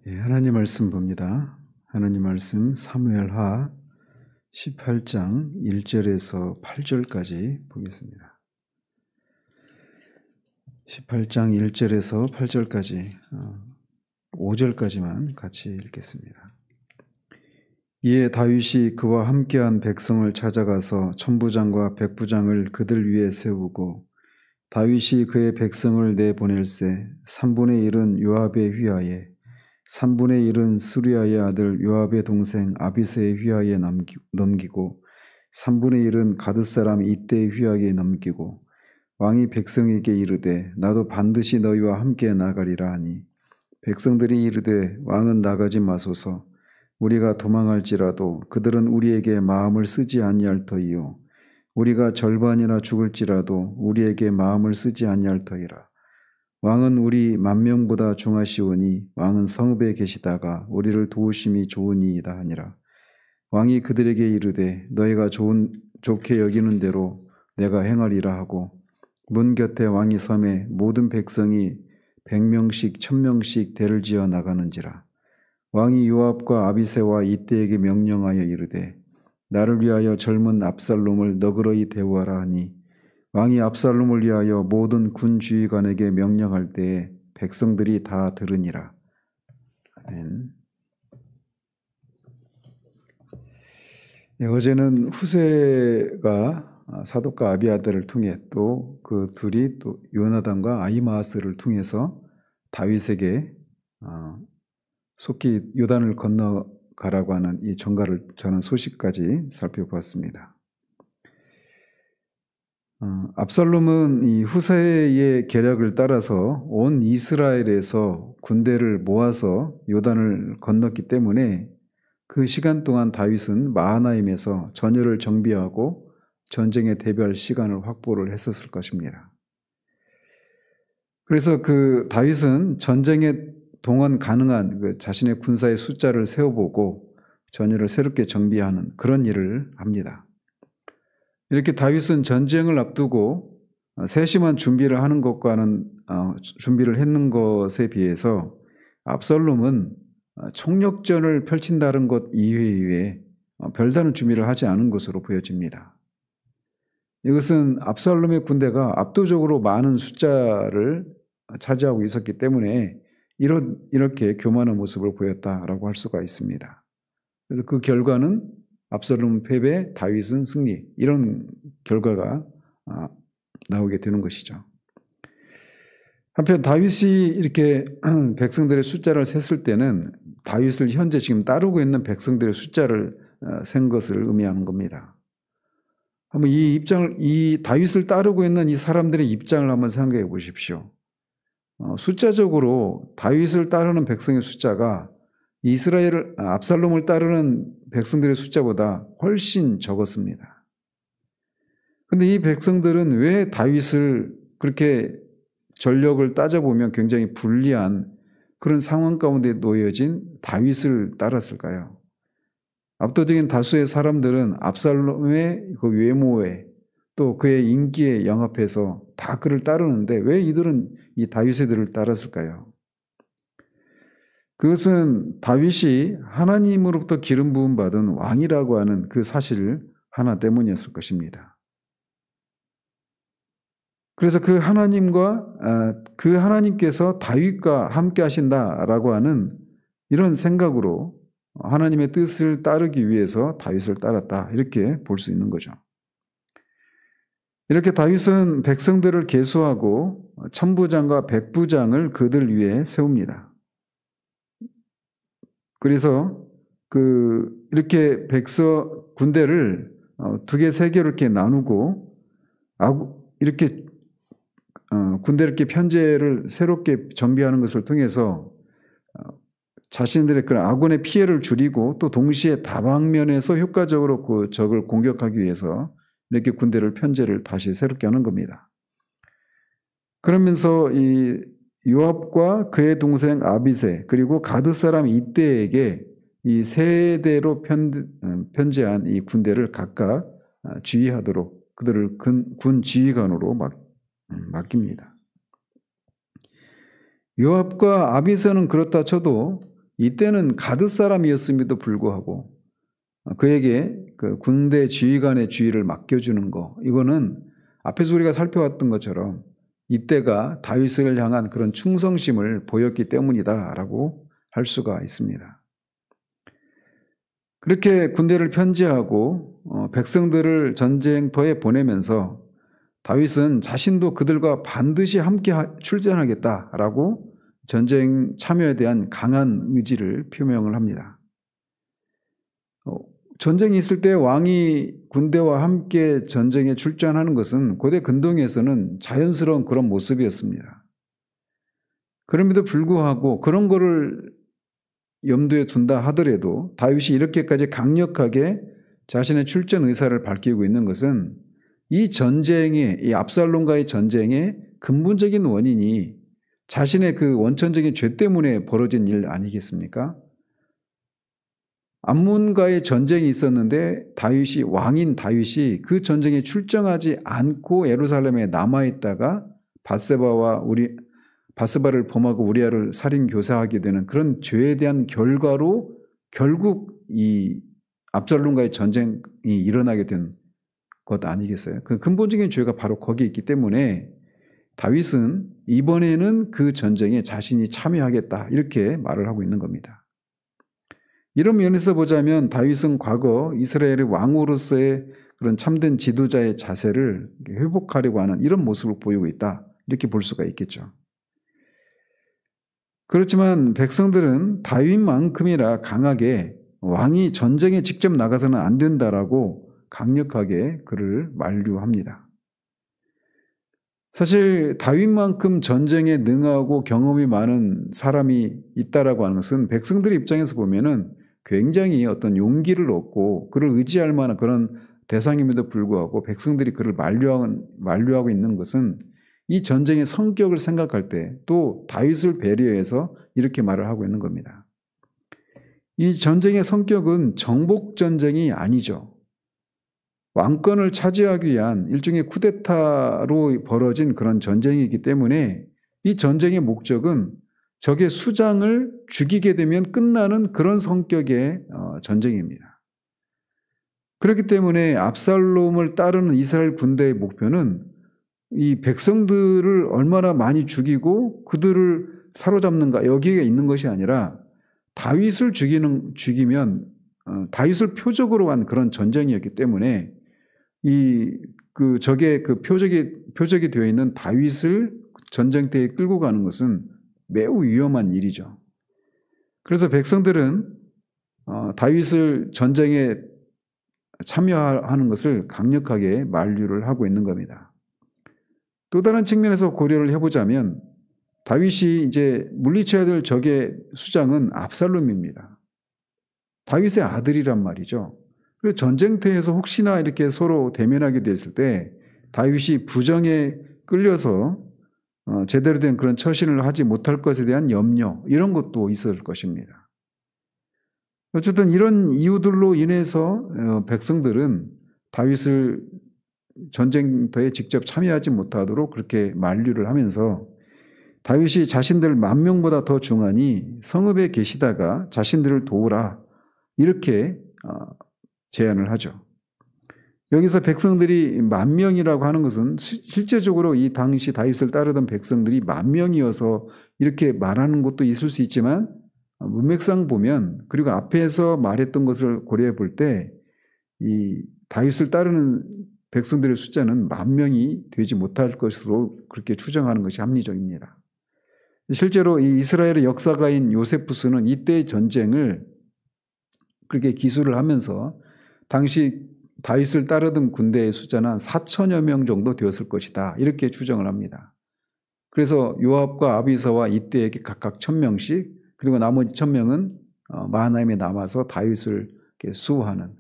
하나님 말씀 봅니다. 하나님 말씀 사무엘하 18장 1절에서 8절까지 보겠습니다. 18장 1절에서 8절까지 5절까지만 같이 읽겠습니다. 이에 다윗이 그와 함께한 백성을 찾아가서 천부장과 백부장을 그들 위에 세우고 다윗이 그의 백성을 내보낼세 3분의 1은 요압의 휘하에 3분의 1은 스루야의 아들 요압의 동생 아비새의 휘하에 넘기고 3분의 1은 가드 사람 이때의 휘하에 넘기고 왕이 백성에게 이르되 나도 반드시 너희와 함께 나가리라 하니 백성들이 이르되 왕은 나가지 마소서 우리가 도망할지라도 그들은 우리에게 마음을 쓰지 아니할 터이요 우리가 절반이나 죽을지라도 우리에게 마음을 쓰지 아니할 터이라. 왕은 우리 10,000명보다 중하시오니 왕은 성읍에 계시다가 우리를 도우심이 좋으니이다 하니라. 왕이 그들에게 이르되 너희가 좋게 여기는 대로 내가 행하리라 하고 문 곁에 왕이 섬에 모든 백성이 100명씩 1000명씩 대를 지어 나가는지라. 왕이 요압과 아비새와 이때에게 명령하여 이르되 나를 위하여 젊은 압살롬을 너그러이 대우하라 하니 왕이 압살롬을 위하여 모든 군 지휘관에게 명령할 때에 백성들이 다 들으니라. 아멘. 어제는 후세가 사독과 아비아들을 통해 또 그 둘이 또 요나단과 아히마아스를 통해서 다윗에게 속히 요단을 건너가라고 하는 이 전가를 전한 소식까지 살펴보았습니다. 압살롬은 이 후세의 계략을 따라서 온 이스라엘에서 군대를 모아서 요단을 건넜기 때문에 그 시간 동안 다윗은 마하나임에서 전열을 정비하고 전쟁에 대비할 시간을 확보를 했었을 것입니다. 그래서 그 다윗은 전쟁에 동원 가능한 그 자신의 군사의 숫자를 세어보고 전열을 새롭게 정비하는 그런 일을 합니다. 이렇게 다윗은 전쟁을 앞두고 세심한 준비를 하는 것과는 준비를 했는 것에 비해서 압살롬은 총력전을 펼친다는 것 이외에 별다른 준비를 하지 않은 것으로 보여집니다. 이것은 압살롬의 군대가 압도적으로 많은 숫자를 차지하고 있었기 때문에 이렇게 교만한 모습을 보였다라고 할 수가 있습니다. 그래서 그 결과는 압살롬 패배, 다윗은 승리 이런 결과가 나오게 되는 것이죠. 한편 다윗이 이렇게 백성들의 숫자를 셌을 때는 다윗을 현재 지금 따르고 있는 백성들의 숫자를 센 것을 의미하는 겁니다. 한번 이 다윗을 따르고 있는 이 사람들의 입장을 한번 생각해 보십시오. 숫자적으로 다윗을 따르는 백성의 숫자가 압살롬을 따르는 백성들의 숫자보다 훨씬 적었습니다. 그런데 이 백성들은 왜 다윗을 그렇게 전력을 따져보면 굉장히 불리한 그런 상황 가운데 놓여진 다윗을 따랐을까요? 압도적인 다수의 사람들은 압살롬의 그 외모에 또 그의 인기에 영합해서 다 그를 따르는데 왜 이들은 이 다윗의 들을 따랐을까요? 그것은 다윗이 하나님으로부터 기름 부음 받은 왕이라고 하는 그 사실 하나 때문이었을 것입니다. 그래서 그 하나님께서 다윗과 함께 하신다라고 하는 이런 생각으로 하나님의 뜻을 따르기 위해서 다윗을 따랐다 이렇게 볼 수 있는 거죠. 이렇게 다윗은 백성들을 계수하고 천부장과 백부장을 그들 위에 세웁니다. 그래서 이렇게 군대를 2개, 3개로 이렇게 나누고 이렇게 군대를 이렇게 편제를 새롭게 정비하는 것을 통해서 자신들의 그런 아군의 피해를 줄이고 또 동시에 다방면에서 효과적으로 그 적을 공격하기 위해서 이렇게 군대를 편제를 다시 새롭게 하는 겁니다. 그러면서 이 요압과 그의 동생 아비새 그리고 가드 사람 이때에게 이 세대로 편제한 이 군대를 각각 지휘하도록 그들을 군 지휘관으로 맡깁니다. 요압과 아비새는 그렇다 쳐도 이때는 가드 사람이었음에도 불구하고 그에게 그 군대 지휘관의 지휘를 맡겨주는 거, 이거는 앞에서 우리가 살펴왔던 것처럼 이때가 다윗을 향한 그런 충성심을 보였기 때문이다라고 할 수가 있습니다. 그렇게 군대를 편지하고 백성들을 전쟁터에 보내면서 다윗은 자신도 그들과 반드시 함께 출전하겠다라고 전쟁 참여에 대한 강한 의지를 표명을 합니다. 전쟁이 있을 때 왕이 군대와 함께 전쟁에 출전하는 것은 고대 근동에서는 자연스러운 그런 모습이었습니다. 그럼에도 불구하고 그런 거를 염두에 둔다 하더라도 다윗이 이렇게까지 강력하게 자신의 출전 의사를 밝히고 있는 것은 이 전쟁의, 이 압살롬과의 전쟁의 근본적인 원인이 자신의 그 원천적인 죄 때문에 벌어진 일 아니겠습니까? 암몬과의 전쟁이 있었는데 왕인 다윗이 그 전쟁에 출정하지 않고 예루살렘에 남아있다가 바세바를 범하고 우리아를 살인 교사하게 되는 그런 죄에 대한 결과로 결국 이 압살롬과의 전쟁이 일어나게 된 것 아니겠어요? 그 근본적인 죄가 바로 거기에 있기 때문에 다윗은 이번에는 그 전쟁에 자신이 참여하겠다, 이렇게 말을 하고 있는 겁니다. 이런 면에서 보자면 다윗은 과거 이스라엘의 왕으로서의 그런 참된 지도자의 자세를 회복하려고 하는 이런 모습을 보이고 있다, 이렇게 볼 수가 있겠죠. 그렇지만 백성들은 다윗만큼이나 강하게 왕이 전쟁에 직접 나가서는 안 된다라고 강력하게 그를 만류합니다. 사실 다윗만큼 전쟁에 능하고 경험이 많은 사람이 있다라고 하는 것은 백성들의 입장에서 보면은 굉장히 어떤 용기를 얻고 그를 의지할 만한 그런 대상임에도 불구하고 백성들이 그를 만류하고 있는 것은 이 전쟁의 성격을 생각할 때 또 다윗을 배려해서 이렇게 말을 하고 있는 겁니다. 이 전쟁의 성격은 정복 전쟁이 아니죠. 왕권을 차지하기 위한 일종의 쿠데타로 벌어진 그런 전쟁이기 때문에 이 전쟁의 목적은 적의 수장을 죽이게 되면 끝나는 그런 성격의 전쟁입니다. 그렇기 때문에 압살롬을 따르는 이스라엘 군대의 목표는 이 백성들을 얼마나 많이 죽이고 그들을 사로잡는가, 여기에 있는 것이 아니라 다윗을 죽이면 다윗을 표적으로 한 그런 전쟁이었기 때문에 그 적의 그 표적이 되어 있는 다윗을 전쟁터에 끌고 가는 것은 매우 위험한 일이죠. 그래서 백성들은 다윗을 전쟁에 참여하는 것을 강력하게 만류를 하고 있는 겁니다. 또 다른 측면에서 고려를 해보자면 다윗이 이제 물리쳐야 될 적의 수장은 압살롬입니다. 다윗의 아들이란 말이죠. 그리고 전쟁터에서 혹시나 이렇게 서로 대면하게 됐을 때 다윗이 부정에 끌려서 제대로 된 그런 처신을 하지 못할 것에 대한 염려, 이런 것도 있을 것입니다. 어쨌든 이런 이유들로 인해서 백성들은 다윗을 전쟁터에 직접 참여하지 못하도록 그렇게 만류를 하면서 다윗이 자신들 10,000명보다 더 중하니 성읍에 계시다가 자신들을 도우라, 이렇게 제안을 하죠. 여기서 백성들이 10,000명이라고 하는 것은 실제적으로 이 당시 다윗을 따르던 백성들이 10,000명이어서 이렇게 말하는 것도 있을 수 있지만 문맥상 보면, 그리고 앞에서 말했던 것을 고려해 볼 때 이 다윗을 따르는 백성들의 숫자는 10,000명이 되지 못할 것으로 그렇게 추정하는 것이 합리적입니다. 실제로 이 이스라엘의 역사가인 요세푸스는 이때의 전쟁을 그렇게 기술을 하면서 당시 다윗을 따르던 군대의 숫자는 한 4,000여 명 정도 되었을 것이다, 이렇게 추정을 합니다. 그래서 요압과 아비사와 이때에게 각각 1,000명씩, 그리고 나머지 1,000명은 마하나임에 남아서 다윗을 수호하는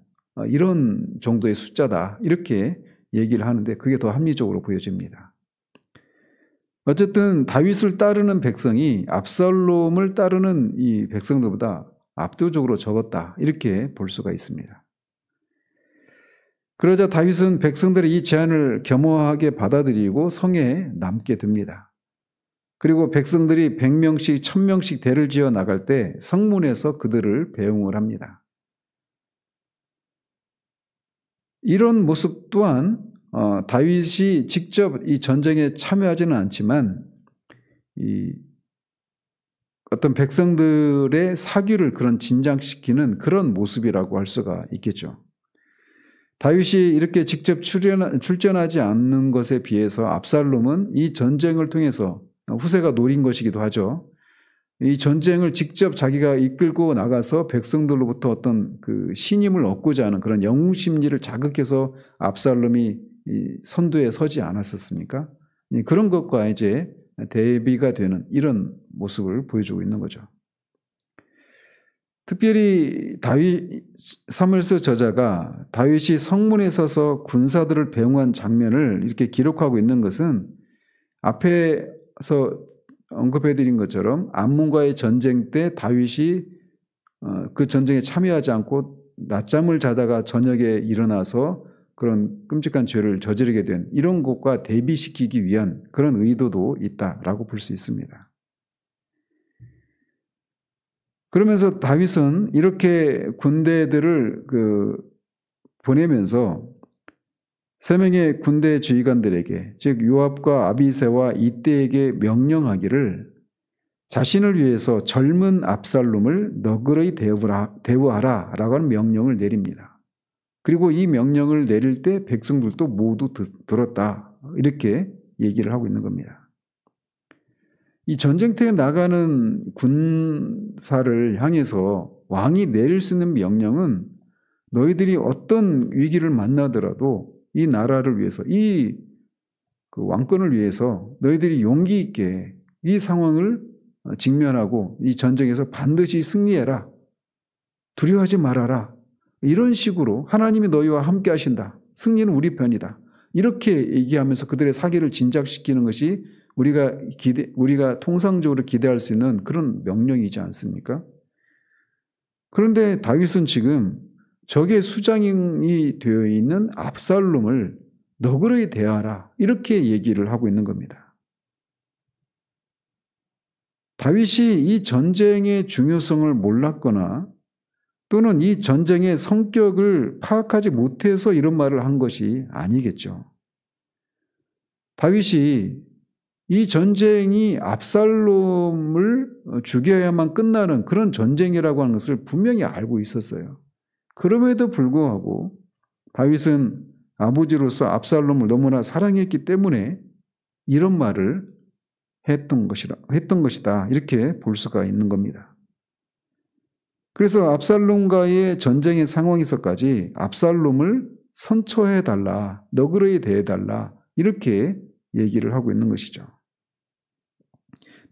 이런 정도의 숫자다, 이렇게 얘기를 하는데 그게 더 합리적으로 보여집니다. 어쨌든 다윗을 따르는 백성이 압살롬을 따르는 이 백성들보다 압도적으로 적었다, 이렇게 볼 수가 있습니다. 그러자 다윗은 백성들의 이 제안을 겸허하게 받아들이고 성에 남게 됩니다. 그리고 백성들이 100명씩 1000명씩 대를 지어 나갈 때 성문에서 그들을 배웅을 합니다. 이런 모습 또한 다윗이 직접 이 전쟁에 참여하지는 않지만 이 어떤 백성들의 사규를 그런 진작시키는 그런 모습이라고 할 수가 있겠죠. 다윗이 이렇게 직접 출전하지 않는 것에 비해서 압살롬은 이 전쟁을 통해서 후세가 노린 것이기도 하죠. 이 전쟁을 직접 자기가 이끌고 나가서 백성들로부터 어떤 그 신임을 얻고자 하는 그런 영웅 심리를 자극해서 압살롬이 이 선두에 서지 않았었습니까? 그런 것과 이제 대비가 되는 이런 모습을 보여주고 있는 거죠. 특별히 사무엘서 저자가 다윗이 성문에 서서 군사들을 배웅한 장면을 이렇게 기록하고 있는 것은 앞에서 언급해드린 것처럼 암몬과의 전쟁 때 다윗이 그 전쟁에 참여하지 않고 낮잠을 자다가 저녁에 일어나서 그런 끔찍한 죄를 저지르게 된 이런 것과 대비시키기 위한 그런 의도도 있다라고 볼 수 있습니다. 그러면서 다윗은 이렇게 군대들을 보내면서 세 명의 군대 지휘관들에게, 즉 요압과 아비새와 이때에게 명령하기를 자신을 위해서 젊은 압살롬을 너그러이 대우하라 라고 하는 명령을 내립니다. 그리고 이 명령을 내릴 때 백성들도 모두 들었다, 이렇게 얘기를 하고 있는 겁니다. 이 전쟁터에 나가는 군사를 향해서 왕이 내릴 수 있는 명령은 너희들이 어떤 위기를 만나더라도 이 나라를 위해서, 이 왕권을 위해서 너희들이 용기 있게 이 상황을 직면하고 이 전쟁에서 반드시 승리해라. 두려워하지 말아라. 이런 식으로 하나님이 너희와 함께 하신다. 승리는 우리 편이다. 이렇게 얘기하면서 그들의 사기를 진작시키는 것이 우리가 통상적으로 기대할 수 있는 그런 명령이지 않습니까? 그런데 다윗은 지금 적의 수장이 되어 있는 압살롬을 너그러이 대하라, 이렇게 얘기를 하고 있는 겁니다. 다윗이 이 전쟁의 중요성을 몰랐거나 또는 이 전쟁의 성격을 파악하지 못해서 이런 말을 한 것이 아니겠죠. 다윗이 이 전쟁이 압살롬을 죽여야만 끝나는 그런 전쟁이라고 하는 것을 분명히 알고 있었어요. 그럼에도 불구하고 다윗은 아버지로서 압살롬을 너무나 사랑했기 때문에 이런 말을 했던 것이다. 이렇게 볼 수가 있는 겁니다. 그래서 압살롬과의 전쟁의 상황에서까지 압살롬을 선처해달라, 너그러이 대해달라, 이렇게 얘기를 하고 있는 것이죠.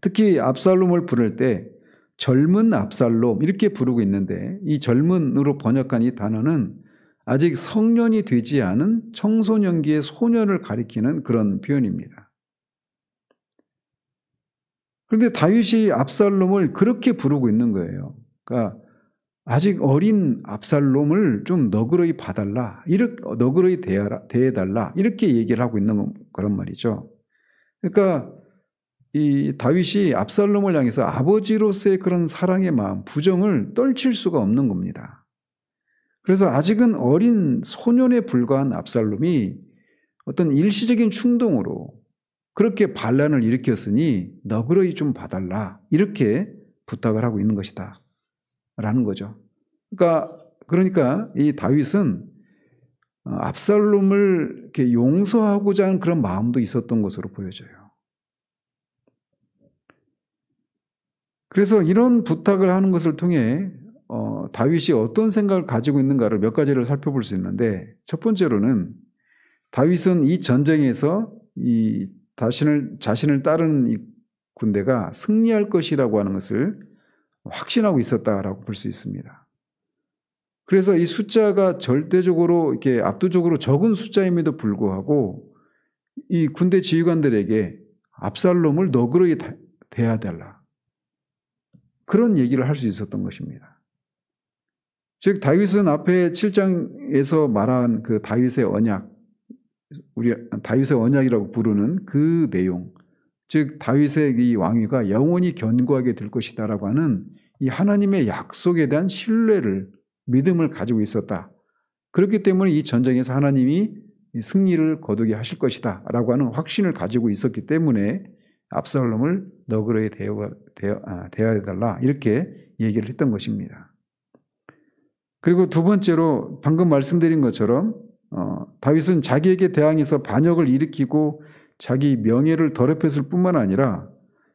특히 압살롬을 부를 때 젊은 압살롬 이렇게 부르고 있는데, 이 젊은으로 번역한 이 단어는 아직 성년이 되지 않은 청소년기의 소년을 가리키는 그런 표현입니다. 그런데 다윗이 압살롬을 그렇게 부르고 있는 거예요. 그러니까 아직 어린 압살롬을 좀 너그러이 봐달라, 너그러이 대해달라, 이렇게 얘기를 하고 있는 그런 말이죠. 그러니까 이 다윗이 압살롬을 향해서 아버지로서의 그런 사랑의 마음, 부정을 떨칠 수가 없는 겁니다. 그래서 아직은 어린 소년에 불과한 압살롬이 어떤 일시적인 충동으로 그렇게 반란을 일으켰으니 너그러이 좀 봐달라, 이렇게 부탁을 하고 있는 것이다 라는 거죠. 그러니까 이 다윗은 압살롬을 이렇게 용서하고자 하는 그런 마음도 있었던 것으로 보여져요. 그래서 이런 부탁을 하는 것을 통해 다윗이 어떤 생각을 가지고 있는가를 몇 가지를 살펴볼 수 있는데, 첫 번째로는 다윗은 이 전쟁에서 이 자신을 따르는 이 군대가 승리할 것이라고 하는 것을 확신하고 있었다라고 볼 수 있습니다. 그래서 이 숫자가 절대적으로 이렇게 압도적으로 적은 숫자임에도 불구하고 이 군대 지휘관들에게 압살롬을 너그러이 대해달라, 그런 얘기를 할 수 있었던 것입니다. 즉 다윗은 앞에 7장에서 말한 그 다윗의 언약, 우리 다윗의 언약이라고 부르는 그 내용, 즉 다윗의 이 왕위가 영원히 견고하게 될 것이다라고 하는 이 하나님의 약속에 대한 신뢰를, 믿음을 가지고 있었다. 그렇기 때문에 이 전쟁에서 하나님이 승리를 거두게 하실 것이다 라고 하는 확신을 가지고 있었기 때문에 압살롬을 너그러이 대하여달라 이렇게 얘기를 했던 것입니다. 그리고 두 번째로 방금 말씀드린 것처럼 다윗은 자기에게 대항해서 반역을 일으키고 자기 명예를 더럽혔을 뿐만 아니라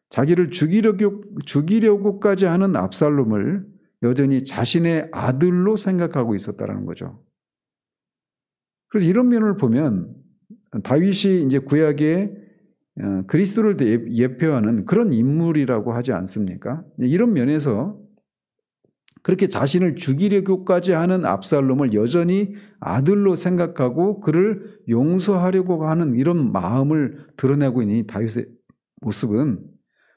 자기를 죽이려고까지 하는 압살롬을 여전히 자신의 아들로 생각하고 있었다는 거죠. 그래서 이런 면을 보면 다윗이 이제 구약에 그리스도를 예표하는 그런 인물이라고 하지 않습니까? 이런 면에서 그렇게 자신을 죽이려고까지 하는 압살롬을 여전히 아들로 생각하고 그를 용서하려고 하는 이런 마음을 드러내고 있는 이 다윗의 모습은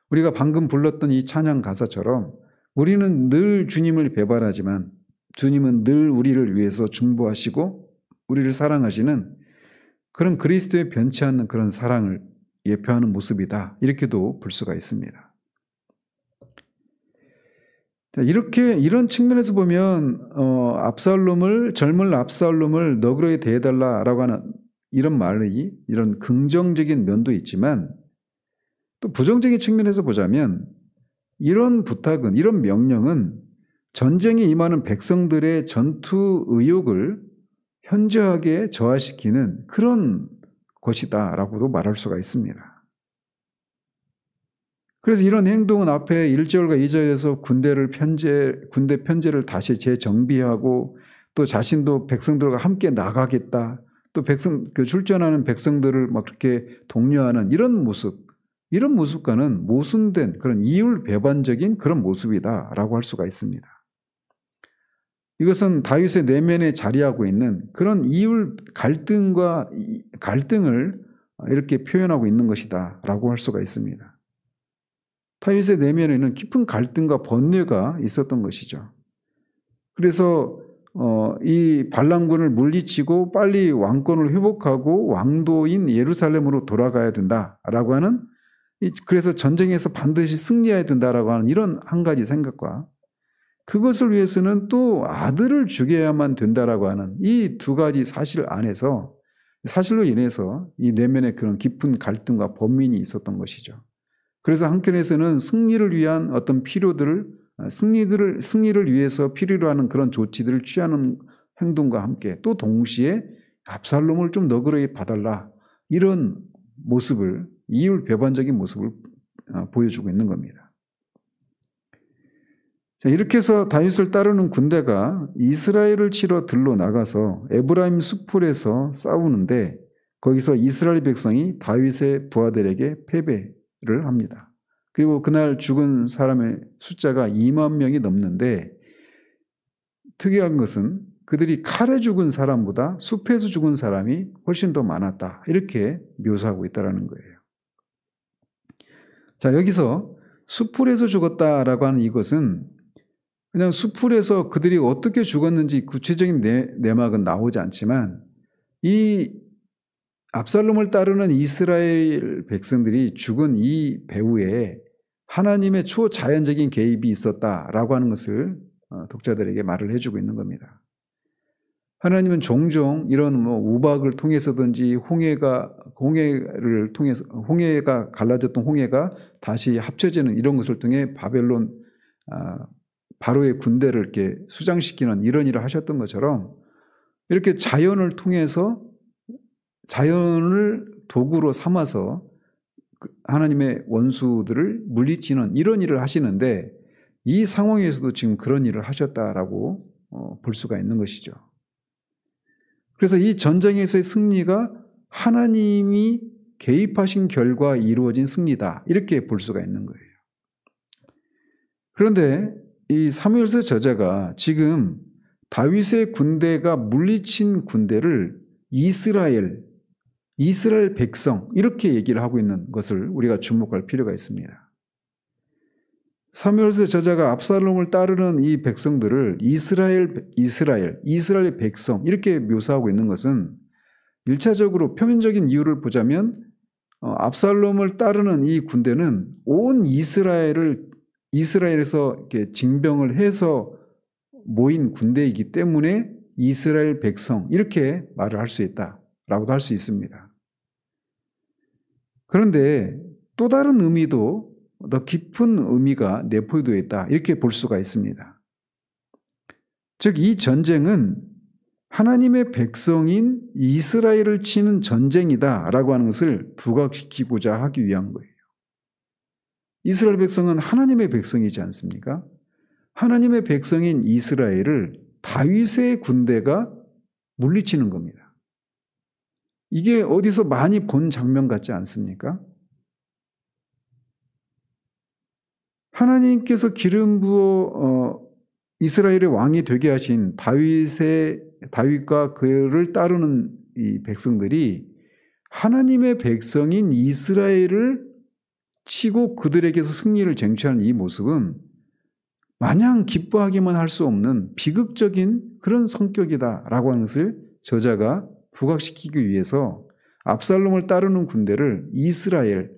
우리가 방금 불렀던 이 찬양 가사처럼 우리는 늘 주님을 배반하지만 주님은 늘 우리를 위해서 중보하시고 우리를 사랑하시는 그런 그리스도의 변치 않는 그런 사랑을 예표하는 모습이다. 이렇게도 볼 수가 있습니다. 자, 이런 측면에서 보면 젊은 압살롬을 너그러이 대해달라라고 하는 이런 말이 이런 긍정적인 면도 있지만 또 부정적인 측면에서 보자면 이런 부탁은, 이런 명령은 전쟁에 임하는 백성들의 전투 의욕을 현저하게 저하시키는 그런 것이다라고도 말할 수가 있습니다. 그래서 이런 행동은 앞에 1절과 2절에서 군대 편제를 다시 재정비하고 또 자신도 백성들과 함께 나가겠다. 또 출전하는 백성들을 막 그렇게 독려하는 이런 모습과는 모순된 그런 이율 배반적인 그런 모습이다라고 할 수가 있습니다. 이것은 다윗의 내면에 자리하고 있는 그런 이율 갈등을 이렇게 표현하고 있는 것이다라고 할 수가 있습니다. 다윗의 내면에는 깊은 갈등과 번뇌가 있었던 것이죠. 그래서 이 반란군을 물리치고 빨리 왕권을 회복하고 왕도인 예루살렘으로 돌아가야 된다라고 하는, 그래서 전쟁에서 반드시 승리해야 된다라고 하는 이런 한 가지 생각과 그것을 위해서는 또 아들을 죽여야만 된다라고 하는 이 두 가지 사실로 인해서 이 내면에 그런 깊은 갈등과 번민이 있었던 것이죠. 그래서 한편에서는 승리를 위한 어떤 승리를 위해서 필요로 하는 그런 조치들을 취하는 행동과 함께 또 동시에 압살롬을 좀 너그러이 봐달라, 이런 모습을, 이율 배반적인 모습을 보여주고 있는 겁니다. 자, 이렇게 해서 다윗을 따르는 군대가 이스라엘을 치러 들러 나가서 에브라임 숲풀에서 싸우는데 거기서 이스라엘 백성이 다윗의 부하들에게 패배를 합니다. 그리고 그날 죽은 사람의 숫자가 2만 명이 넘는데 특이한 것은 그들이 칼에 죽은 사람보다 숲에서 죽은 사람이 훨씬 더 많았다. 이렇게 묘사하고 있다는 거예요. 자, 여기서 숲풀에서 죽었다라고 하는 이것은 그냥 숲풀에서 그들이 어떻게 죽었는지 구체적인 내막은 나오지 않지만 이 압살롬을 따르는 이스라엘 백성들이 죽은 이 배후에 하나님의 초자연적인 개입이 있었다라고 하는 것을 독자들에게 말을 해주고 있는 겁니다. 하나님은 종종 이런 우박을 통해서든지 홍해가 갈라졌던 홍해가 다시 합쳐지는 이런 것을 통해 바로의 군대를 이렇게 수장시키는 이런 일을 하셨던 것처럼 이렇게 자연을 통해서 자연을 도구로 삼아서 하나님의 원수들을 물리치는 이런 일을 하시는데 이 상황에서도 지금 그런 일을 하셨다라고 볼 수가 있는 것이죠. 그래서 이 전쟁에서의 승리가 하나님이 개입하신 결과 이루어진 승리다, 이렇게 볼 수가 있는 거예요. 그런데 이 사무엘서 저자가 지금 다윗의 군대가 물리친 군대를 이스라엘 백성 이렇게 얘기를 하고 있는 것을 우리가 주목할 필요가 있습니다. 사무엘서 저자가 압살롬을 따르는 이 백성들을 이스라엘의 백성 이렇게 묘사하고 있는 것은 1차적으로 표면적인 이유를 보자면 압살롬을 따르는 이 군대는 온 이스라엘에서 이렇게 징병을 해서 모인 군대이기 때문에 이스라엘 백성 이렇게 말을 할 수 있다라고도 할 수 있습니다. 그런데 또 다른 의미도 더 깊은 의미가 내포되어 있다 이렇게 볼 수가 있습니다. 즉 이 전쟁은 하나님의 백성인 이스라엘을 치는 전쟁이다라고 하는 것을 부각시키고자 하기 위한 거예요. 이스라엘 백성은 하나님의 백성이지 않습니까? 하나님의 백성인 이스라엘을 다윗의 군대가 물리치는 겁니다. 이게 어디서 많이 본 장면 같지 않습니까? 하나님께서 기름 부어 이스라엘의 왕이 되게 하신 다윗과 그를 따르는 이 백성들이 하나님의 백성인 이스라엘을 치고 그들에게서 승리를 쟁취하는 이 모습은 마냥 기뻐하기만 할 수 없는 비극적인 그런 성격이다라고 하는 것을 저자가 부각시키기 위해서 압살롬을 따르는 군대를 이스라엘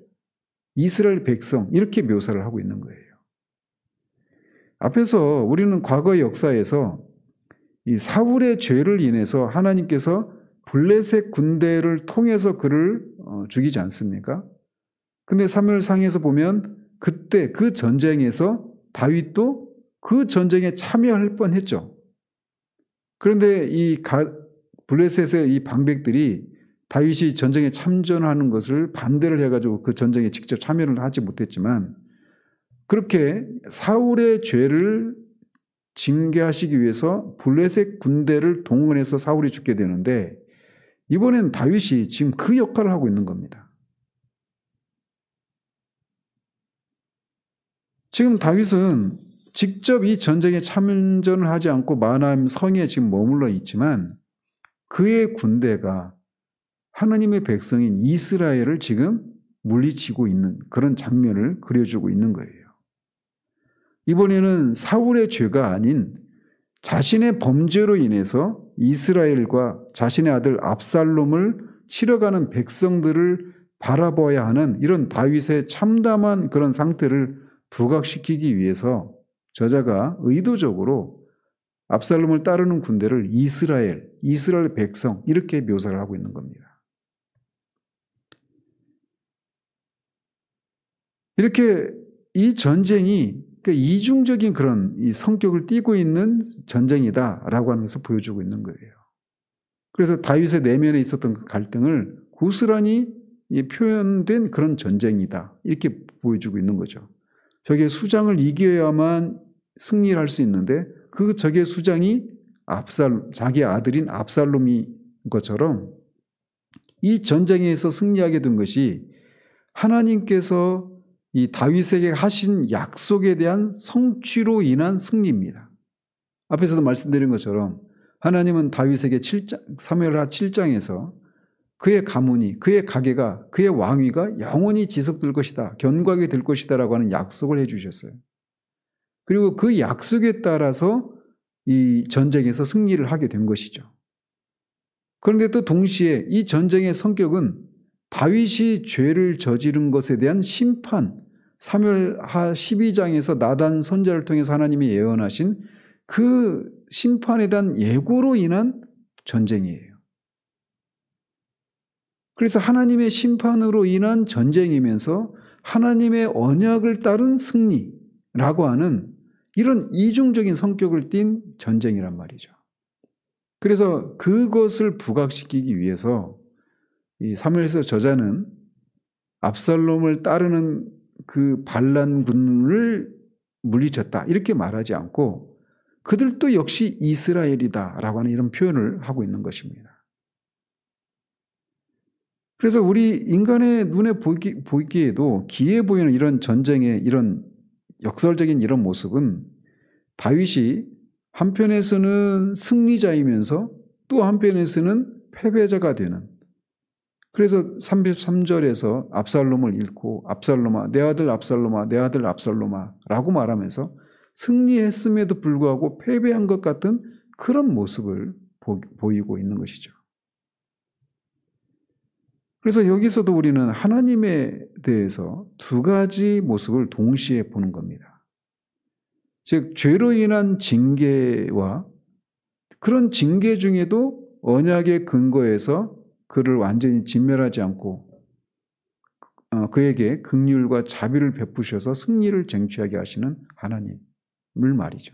백성 이렇게 묘사를 하고 있는 거예요. 앞에서 우리는 과거의 역사에서 이 사울의 죄를 인해서 하나님께서 블레셋 군대를 통해서 그를 죽이지 않습니까? 근데 사무엘상에서 보면 그때 그 전쟁에서 다윗도 그 전쟁에 참여할 뻔했죠. 그런데 이 블레셋의 이 방백들이 다윗이 전쟁에 참전하는 것을 반대를 해가지고 그 전쟁에 직접 참여를 하지 못했지만 그렇게 사울의 죄를 징계하시기 위해서 블레셋 군대를 동원해서 사울이 죽게 되는데 이번엔 다윗이 지금 그 역할을 하고 있는 겁니다. 지금 다윗은 직접 이 전쟁에 참전을 하지 않고 마하나임 성에 지금 머물러 있지만 그의 군대가 하나님의 백성인 이스라엘을 지금 물리치고 있는 그런 장면을 그려주고 있는 거예요. 이번에는 사울의 죄가 아닌 자신의 범죄로 인해서 이스라엘과 자신의 아들 압살롬을 치러가는 백성들을 바라봐야 하는 이런 다윗의 참담한 그런 상태를 부각시키기 위해서 저자가 의도적으로 압살롬을 따르는 군대를 이스라엘 백성 이렇게 묘사를 하고 있는 겁니다. 이렇게 이 전쟁이 이중적인 그런 이 성격을 띠고 있는 전쟁이다라고 하는 것을 보여주고 있는 거예요. 그래서 다윗의 내면에 있었던 그 갈등을 고스란히 표현된 그런 전쟁이다 이렇게 보여주고 있는 거죠. 적의 수장을 이겨야만 승리를 할 수 있는데 그 적의 수장이 자기 아들인 압살롬인 것처럼 이 전쟁에서 승리하게 된 것이 하나님께서 이 다윗에게 하신 약속에 대한 성취로 인한 승리입니다. 앞에서도 말씀드린 것처럼 하나님은 다윗에게 사무엘하 7장에서 그의 가문이, 그의 가계가, 그의 왕위가 영원히 지속될 것이다, 견고하게 될 것이다 라고 하는 약속을 해주셨어요. 그리고 그 약속에 따라서 이 전쟁에서 승리를 하게 된 것이죠. 그런데 또 동시에 이 전쟁의 성격은 다윗이 죄를 저지른 것에 대한 심판, 사무엘하 12장에서 나단 선지자를 통해서 하나님이 예언하신 그 심판에 대한 예고로 인한 전쟁이에요. 그래서 하나님의 심판으로 인한 전쟁이면서 하나님의 언약을 따른 승리라고 하는 이런 이중적인 성격을 띤 전쟁이란 말이죠. 그래서 그것을 부각시키기 위해서 이 사무엘서 저자는 압살롬을 따르는 그 반란군을 물리쳤다 이렇게 말하지 않고 그들도 역시 이스라엘이다라고 하는 이런 표현을 하고 있는 것입니다. 그래서 우리 인간의 눈에 보기에도 기이해 보이는 이런 전쟁의 이런 역설적인 이런 모습은 다윗이 한편에서는 승리자이면서 또 한편에서는 패배자가 되는, 그래서 33절에서 압살롬을 잃고 압살롬아 내 아들 압살롬아 내 아들 압살롬아 라고 말하면서 승리했음에도 불구하고 패배한 것 같은 그런 모습을 보이고 있는 것이죠. 그래서 여기서도 우리는 하나님에 대해서 두 가지 모습을 동시에 보는 겁니다. 즉 죄로 인한 징계와 그런 징계 중에도 언약의 근거에서 그를 완전히 진멸하지 않고 그에게 긍휼과 자비를 베푸셔서 승리를 쟁취하게 하시는 하나님을 말이죠.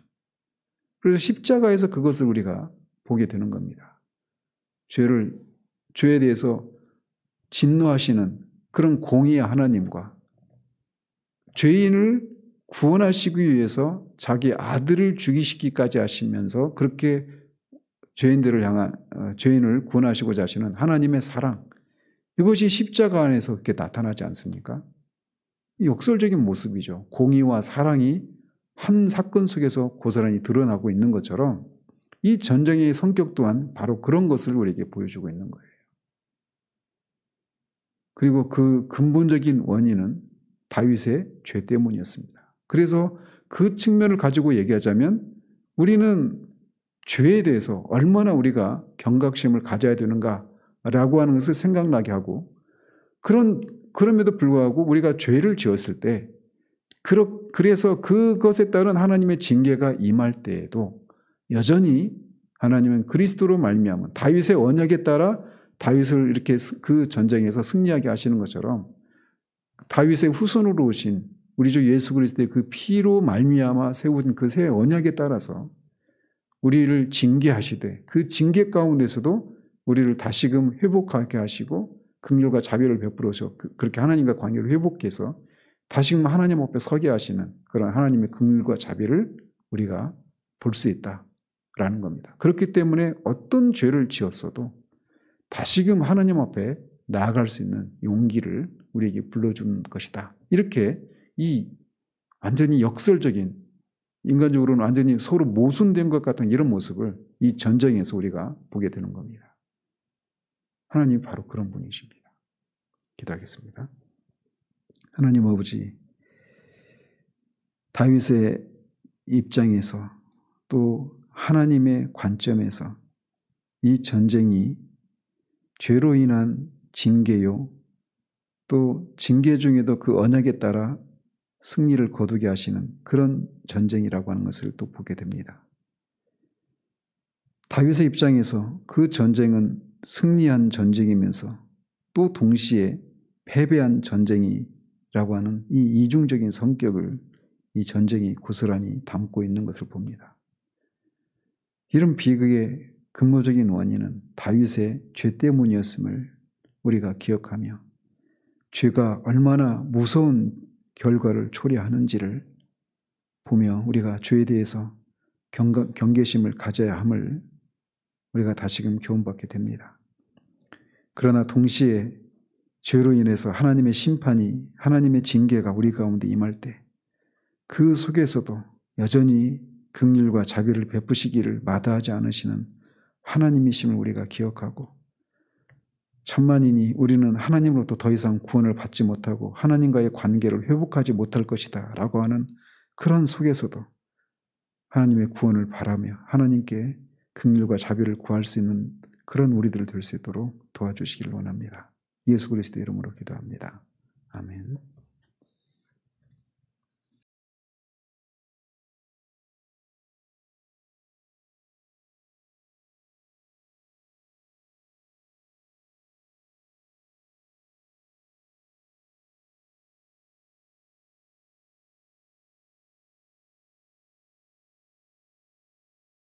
그래서 십자가에서 그것을 우리가 보게 되는 겁니다. 죄에 대해서 진노하시는 그런 공의의 하나님과 죄인을 구원하시기 위해서 자기 아들을 죽이시기까지 하시면서 그렇게 죄인을 구원하시고자 하시는 하나님의 사랑, 이것이 십자가 안에서 그렇게 나타나지 않습니까? 역설적인 모습이죠. 공의와 사랑이 한 사건 속에서 고스란히 드러나고 있는 것처럼 이 전쟁의 성격 또한 바로 그런 것을 우리에게 보여주고 있는 거예요. 그리고 그 근본적인 원인은 다윗의 죄 때문이었습니다. 그래서 그 측면을 가지고 얘기하자면 우리는 죄에 대해서 얼마나 우리가 경각심을 가져야 되는가라고 하는 것을 생각나게 하고 그럼에도 불구하고 우리가 죄를 지었을 때 그래서 그것에 따른 하나님의 징계가 임할 때에도 여전히 하나님은 그리스도로 말미암은 다윗의 언약에 따라 다윗을 이렇게 그 전쟁에서 승리하게 하시는 것처럼 다윗의 후손으로 오신 우리 주 예수 그리스도의 그 피로 말미암아 세운 그 새 언약에 따라서 우리를 징계하시되 그 징계 가운데서도 우리를 다시금 회복하게 하시고 긍휼과 자비를 베풀어서 그렇게 하나님과 관계를 회복해서 다시금 하나님 앞에 서게 하시는 그런 하나님의 긍휼과 자비를 우리가 볼 수 있다라는 겁니다. 그렇기 때문에 어떤 죄를 지었어도 다시금 하나님 앞에 나아갈 수 있는 용기를 우리에게 불러주는 것이다. 이렇게 이 완전히 역설적인 인간적으로는 완전히 서로 모순된 것 같은 이런 모습을 이 전쟁에서 우리가 보게 되는 겁니다. 하나님이 바로 그런 분이십니다. 기도하겠습니다. 하나님 아버지, 다윗의 입장에서 또 하나님의 관점에서 이 전쟁이 죄로 인한 징계요, 또 징계 중에도 그 언약에 따라 승리를 거두게 하시는 그런 전쟁이라고 하는 것을 또 보게 됩니다. 다윗의 입장에서 그 전쟁은 승리한 전쟁이면서 또 동시에 패배한 전쟁이라고 하는 이 이중적인 성격을 이 전쟁이 고스란히 담고 있는 것을 봅니다. 이런 비극의 근본적인 원인은 다윗의 죄 때문이었음을 우리가 기억하며 죄가 얼마나 무서운 결과를 초래하는지를 보며 우리가 죄에 대해서 경계심을 가져야 함을 우리가 다시금 교훈받게 됩니다. 그러나 동시에 죄로 인해서 하나님의 심판이, 하나님의 징계가 우리 가운데 임할 때 그 속에서도 여전히 긍휼과 자비를 베푸시기를 마다하지 않으시는 하나님이심을 우리가 기억하고 천만이니 우리는 하나님으로부터 더 이상 구원을 받지 못하고 하나님과의 관계를 회복하지 못할 것이다 라고 하는 그런 속에서도 하나님의 구원을 바라며 하나님께 긍휼과 자비를 구할 수 있는 그런 우리들 될 수 있도록 도와주시길 원합니다. 예수 그리스도 이름으로 기도합니다. 아멘.